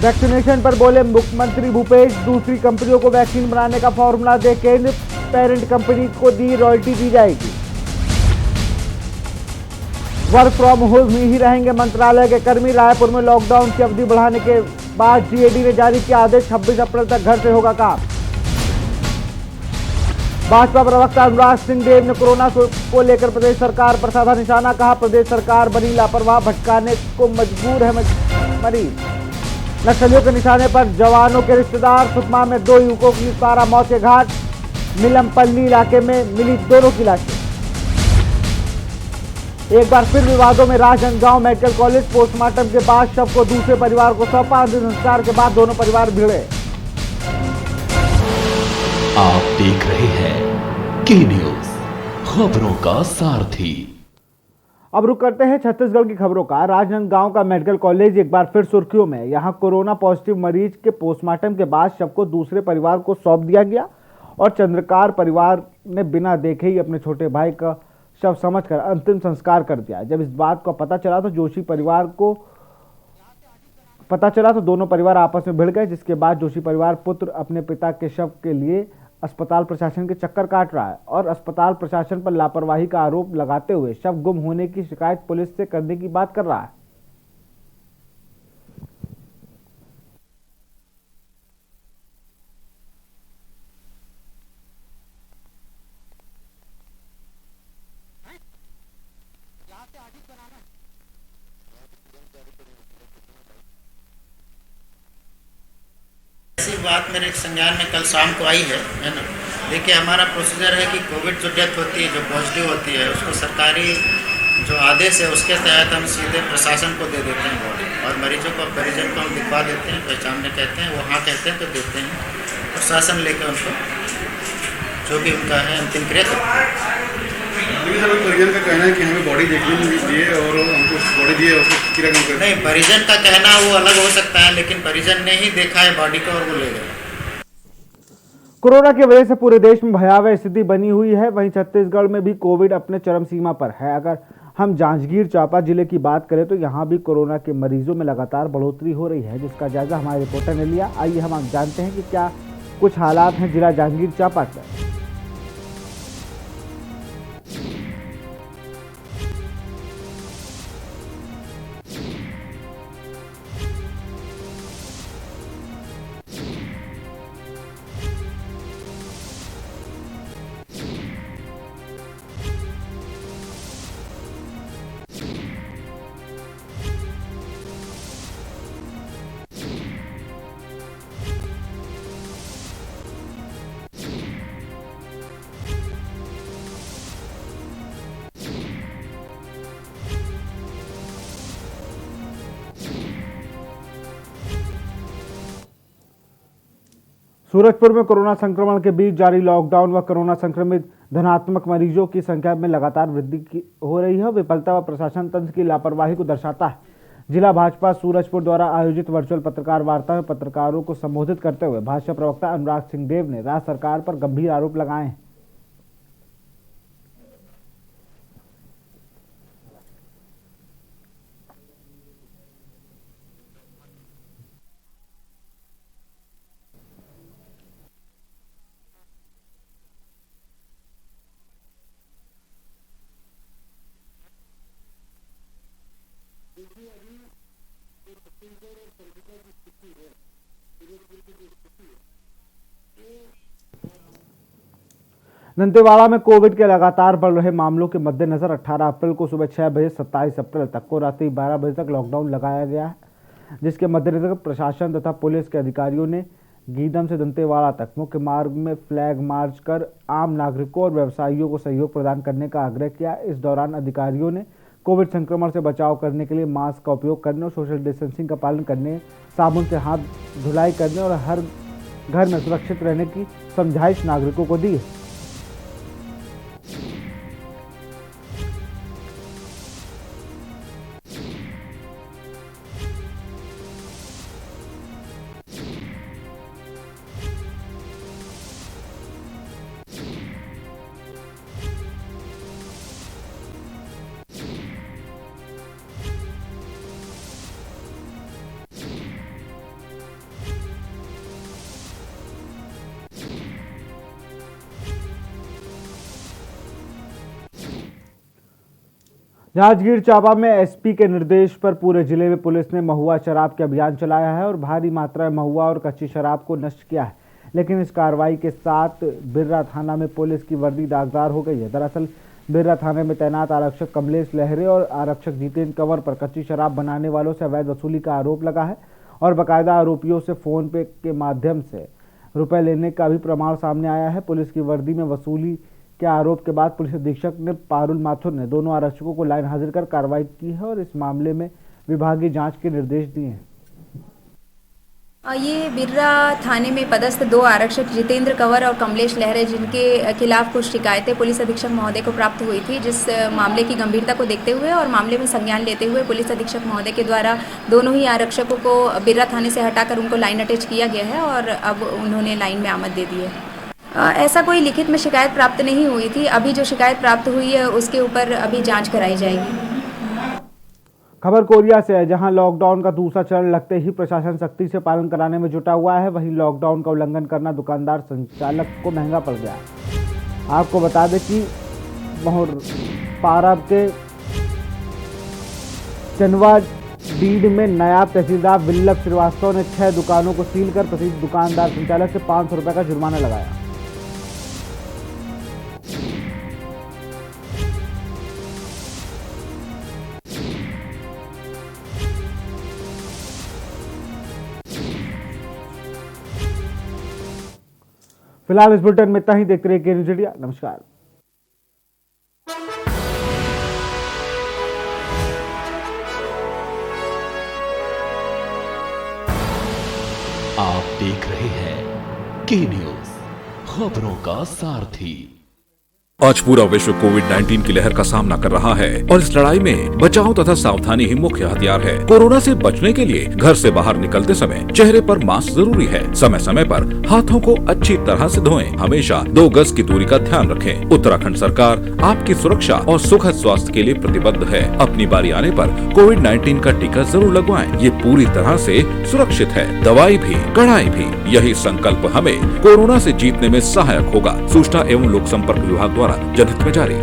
Vaccination पर बोले मुख्यमंत्री भूपेश, दूसरी कंपनियों को वैक्सीन बनाने का फॉर्मूला दे केंद्र, पेरेंट कंपनी को दी रॉयल्टी दी जाएगी। वर्क फ्रॉम होम ही रहेंगे मंत्रालय के कर्मी, रायपुर में लॉकडाउन की अवधि बढ़ाने के बाद जीएडी ने जारी किया आदेश, 26 अप्रैल तक घर से होगा काम। भाजपा प्रवक्ता अनुराग सिंह देव ने कोरोना को लेकर प्रदेश सरकार पर साधा निशाना, कहा प्रदेश सरकार बनी लापरवाह, भटकाने को मजबूर है मरीज। नक्सलियों के निशाने पर जवानों के रिश्तेदार, सुकमा में 2 युवकों की पारा मौत के घाट, मिलमपल्ली इलाके में मिली दोनों की लाशें। एक बार फिर विवादों में राजनांदगांव मेडिकल कॉलेज, पोस्टमार्टम के बाद शव को दूसरे परिवार को सौंपा, अंतिम संस्कार के बाद दोनों परिवार भिड़े। आप देख रहे हैं के न्यूज, खबरों का सारथी। अब रुक करते हैं छत्तीसगढ़ की खबरों का। राजनांदगांव का मेडिकल कॉलेज एक बार फिर सुर्खियों में। यहां कोरोना पॉजिटिव मरीज के पोस्टमार्टम के बाद शव को दूसरे परिवार को सौंप दिया गया और चंद्रकार परिवार ने बिना देखे ही अपने छोटे भाई का शव समझकर अंतिम संस्कार कर दिया। जब इस बात को पता चला तो जोशी परिवार को पता चला तो दोनों परिवार आपस में भिड़ गए, जिसके बाद जोशी परिवार पुत्र अपने पिता के शव के लिए अस्पताल प्रशासन के चक्कर काट रहा है और अस्पताल प्रशासन पर लापरवाही का आरोप लगाते हुए शव गुम होने की शिकायत पुलिस से करने की बात कर रहा है। ऐसी बात मेरे संज्ञान में कल शाम को आई है ना। देखिए, हमारा प्रोसीजर है कि कोविड जो डेथ होती है, जो पॉजिटिव होती है, उसको सरकारी जो आदेश है उसके तहत हम सीधे प्रशासन को दे देते हैं बॉडी, और मरीजों को परिजन को हम दिखवा देते हैं, पहचानने कहते हैं, वो हाँ कहते हैं तो देते हैं, प्रशासन लेकर उनको जो भी उनका है अंतिम क्रिया करते हैं। परिजन का कहना है कि हमें बॉडी देखने दिए और हमको बॉडी दिए और क्रिया करते नहीं, परिजन का कहना वो अलग हो सकता है, लेकिन परिजन ने ही देखा है बॉडी को और वो ले गए। कोरोना की वजह से पूरे देश में भयावह स्थिति बनी हुई है। वहीं छत्तीसगढ़ में भी कोविड अपने चरम सीमा पर है। अगर हम जांजगीर चांपा जिले की बात करें तो यहाँ भी कोरोना के मरीजों में लगातार बढ़ोतरी हो रही है, जिसका जायजा हमारे रिपोर्टर ने लिया। आइए हम जानते हैं कि क्या कुछ हालात हैं जिला जांजगीर चांपा के। सूरजपुर में कोरोना संक्रमण के बीच जारी लॉकडाउन व कोरोना संक्रमित धनात्मक मरीजों की संख्या में लगातार वृद्धि हो रही है। विफलता व प्रशासन तंत्र की लापरवाही को दर्शाता है। जिला भाजपा सूरजपुर द्वारा आयोजित वर्चुअल पत्रकार वार्ता में पत्रकारों को संबोधित करते हुए भाजपा प्रवक्ता अनुराग सिंह देव ने राज्य सरकार पर गंभीर आरोप लगाए हैं। दंतेवाड़ा में कोविड के लगातार बढ़ रहे मामलों के मद्देनजर 18 अप्रैल को सुबह 6 बजे 27 अप्रैल तक को रात्रि 12 बजे तक लॉकडाउन लगाया गया है, जिसके मद्देनजर प्रशासन तथा पुलिस के अधिकारियों ने गीदम से दंतेवाड़ा तक मुख्य मार्ग में फ्लैग मार्च कर आम नागरिकों और व्यवसायियों को सहयोग प्रदान करने का आग्रह किया। इस दौरान अधिकारियों ने कोविड संक्रमण से बचाव करने के लिए मास्क का उपयोग करने और सोशल डिस्टेंसिंग का पालन करने, साबुन से हाथ धुलाई करने और हर घर में सुरक्षित रहने की समझाइश नागरिकों को दी है। जांजगीर चांपा में एसपी के निर्देश पर पूरे जिले में पुलिस ने महुआ शराब के अभियान चलाया है और भारी मात्रा में महुआ और कच्ची शराब को नष्ट किया है। लेकिन इस कार्रवाई के साथ बिर्रा थाना में पुलिस की वर्दी दागदार हो गई है। दरअसल बिर्रा थाने में तैनात आरक्षक कमलेश लहरे और आरक्षक जितेंद्र कंवर पर कच्ची शराब बनाने वालों से अवैध वसूली का आरोप लगा है और बाकायदा आरोपियों से फोन पे के माध्यम से रुपए लेने का भी प्रमाण सामने आया है। पुलिस की वर्दी में वसूली के आरोप के बाद पुलिस अधीक्षक ने पारुल माथुर ने दोनों आरक्षकों को लाइन हाजिर कर कार्रवाई की है और इस मामले में विभागीय जांच के निर्देश दिए हैं। ये बिर्रा थाने में पदस्थ 2 आरक्षक जितेंद्र कंवर और कमलेश लहरे जिनके खिलाफ कुछ शिकायतें पुलिस अधीक्षक महोदय को प्राप्त हुई थी, जिस मामले की गंभीरता को देखते हुए और मामले में संज्ञान लेते हुए पुलिस अधीक्षक महोदय के द्वारा दोनों ही आरक्षकों को बिर्रा थाने से हटाकर उनको लाइन अटैच किया गया है और अब उन्होंने लाइन में आमद दे दी है। ऐसा कोई लिखित में शिकायत प्राप्त नहीं हुई थी। अभी जो शिकायत प्राप्त हुई है उसके ऊपर अभी जाँच कराई जाएगी। खबर कोरिया से है, जहां लॉकडाउन का दूसरा चरण लगते ही प्रशासन सख्ती से पालन कराने में जुटा हुआ है। वहीं लॉकडाउन का उल्लंघन करना दुकानदार संचालक को महंगा पड़ गया। आपको बता दें कि पारा के चनवा डीड में नायब तहसीलदार विल्लभ श्रीवास्तव ने 6 दुकानों को सील कर प्रसिद्ध दुकानदार संचालक से 500 रुपये का जुर्माना लगाया। फिलहाल इस बुलेटिन में इतना ही। देखते रहिए न्यूज़ इंडिया। नमस्कार। आप देख रहे हैं के न्यूज़, खबरों का सारथी। आज पूरा विश्व कोविड-19 की लहर का सामना कर रहा है और इस लड़ाई में बचाव तथा सावधानी ही मुख्य हथियार है। कोरोना से बचने के लिए घर से बाहर निकलते समय चेहरे पर मास्क जरूरी है। समय समय पर हाथों को अच्छी तरह से धोएं। हमेशा 2 गज की दूरी का ध्यान रखें। उत्तराखंड सरकार आपकी सुरक्षा और सुखद स्वास्थ्य के लिए प्रतिबद्ध है। अपनी बारी आने पर कोविड-19 का टीका जरूर लगवाएं। ये पूरी तरह से सुरक्षित है। दवाई भी, कड़ाई भी। यही संकल्प हमें कोरोना से जीतने में सहायक होगा। सूचना एवं लोक संपर्क विभाग द्वारा जनहित में जारी।